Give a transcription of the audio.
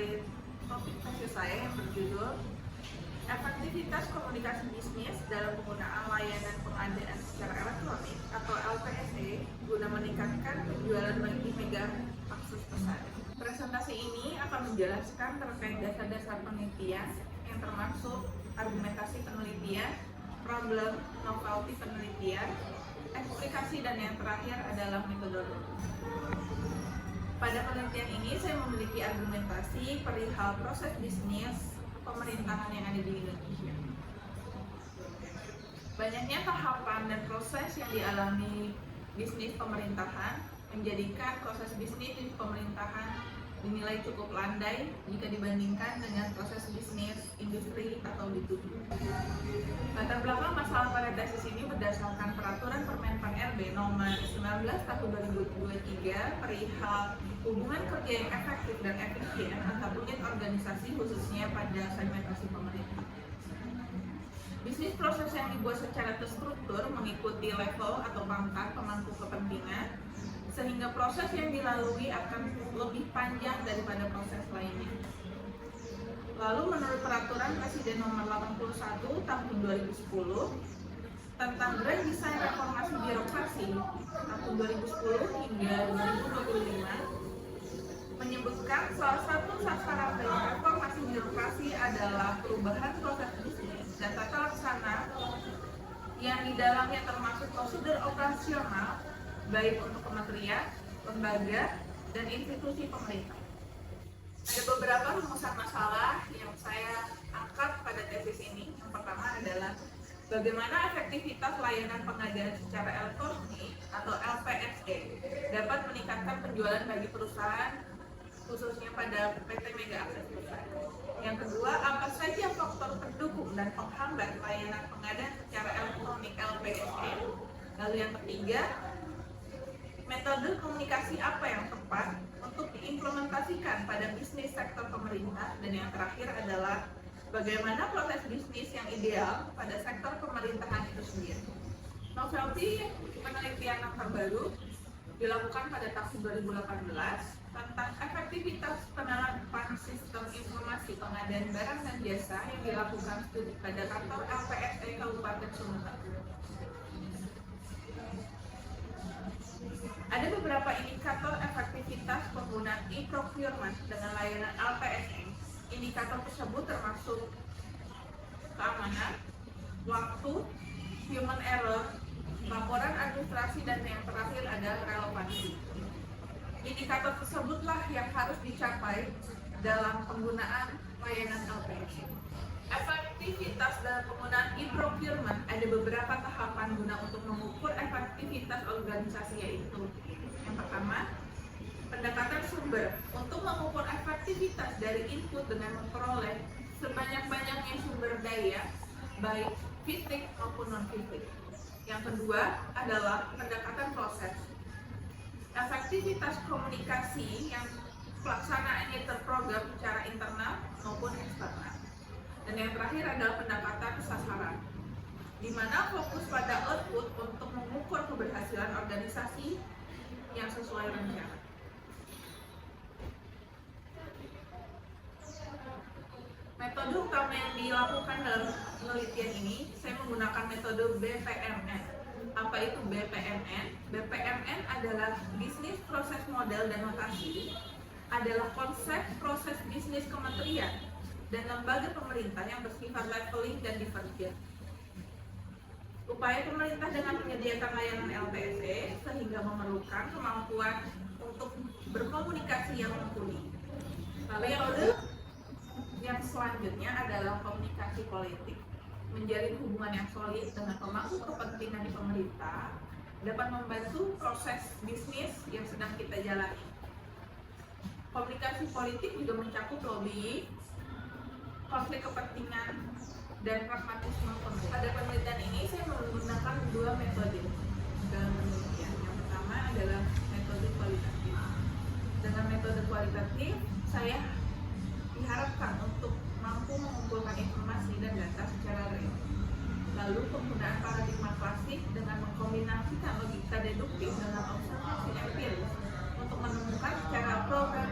terkait topik tesis saya yang berjudul Efektivitas Komunikasi Bisnis dalam Penggunaan Layanan Pengadaan Secara Elektronik atau LPSE guna meningkatkan penjualan bagi mega akses pesan. Presentasi ini akan menjelaskan terkait dasar-dasar penelitian yang termasuk argumentasi penelitian, problem, novelty penelitian, eksplikasi, dan yang terakhir adalah metodologi. Pada penelitian ini saya memiliki argumentasi perihal proses bisnis pemerintahan yang ada di Indonesia. Banyaknya tahapan dan proses yang dialami bisnis pemerintahan menjadikan proses bisnis di pemerintahan dinilai cukup landai jika dibandingkan dengan proses bisnis industri atau B2B. Latar belakang masalah pada tesis ini berdasarkan Peraturan Permenpan RB Nomor 19 Tahun 2023 perihal hubungan kerja yang efektif dan efisien antar unit organisasi khususnya pada segmentasi pemerintah. Bisnis proses yang dibuat secara terstruktur mengikuti level atau pangkat pemangku kepentingan, sehingga proses yang dilalui akan lebih panjang daripada proses lainnya. Lalu menurut Peraturan Presiden Nomor 81 Tahun 2010 tentang Grand Design Reformasi Birokrasi tahun 2010 hingga 2025 menyebutkan salah satu sasaran dari reformasi birokrasi adalah perubahan proses bisnis dan tata laksana yang di dalamnya termasuk prosedur operasional baik untuk kementerian, lembaga, dan institusi pemerintah. Ada beberapa rumusan masalah yang saya angkat pada tesis ini. Yang pertama adalah bagaimana efektivitas layanan pengadaan secara elektronik atau LPSE dapat meningkatkan penjualan bagi perusahaan khususnya pada PT Mega Akses Pesan. Yang kedua, apa saja faktor pendukung dan penghambat layanan pengadaan secara elektronik LPSE. Lalu yang ketiga, metode komunikasi apa yang tepat untuk diimplementasikan pada bisnis sektor pemerintah, dan yang terakhir adalah bagaimana proses bisnis yang ideal pada sektor pemerintahan itu sendiri. Novelty penelitian yang terbaru dilakukan pada tahun 2018 tentang efektivitas penerapan sistem informasi pengadaan barang dan jasa yang dilakukan studi pada kantor LPSE Kabupaten Sumedang. Ada beberapa indikator efektivitas penggunaan e-procurement dengan layanan LPSE. Indikator tersebut termasuk keamanan, waktu, human error, laporan administrasi, dan yang terakhir adalah relevansi. Indikator tersebutlah yang harus dicapai dalam penggunaan layanan LPSE. Efektivitas dalam penggunaan e-procurement ada beberapa tahapan guna untuk mengukur efektivitas organisasi, yaitu yang pertama, pendekatan sumber untuk mengukur efektivitas dari input dengan memperoleh sebanyak-banyaknya sumber daya baik fisik maupun non-fisik. Yang kedua adalah pendekatan proses, efektivitas komunikasi yang pelaksanaannya terprogram secara internal maupun eksternal. Dan yang terakhir adalah pendekatan sasaran, di mana fokus pada output untuk mengukur keberhasilan organisasi yang sesuai rencana. Metode utama yang dilakukan dalam penelitian ini, saya menggunakan metode BPMN. Apa itu BPMN? BPMN adalah Business Process Model dan Notasi, adalah konsep proses bisnis kementerian dan lembaga pemerintah yang bersifat leveling dan divergent. Upaya pemerintah dengan menyediakan layanan LPSE sehingga memerlukan kemampuan untuk berkomunikasi yang mumpuni. Lalu yang selanjutnya adalah komunikasi politik. Menjalin hubungan yang solid dengan pemangku kepentingan di pemerintah dapat membantu proses bisnis yang sedang kita jalani. Komunikasi politik juga mencakup lobby, konflik kepentingan, dan pragmatisme pemerintah. Pada penelitian ini saya menggunakan dua metode dalam penelitian. Yang pertama adalah metode kualitatif. Dengan metode kualitatif, saya diharapkan untuk mampu mengumpulkan informasi dan data secara real. Lalu penggunaan paradigma klasik dengan mengkombinasikan logika deduktif dengan observasi empiris untuk menemukan secara program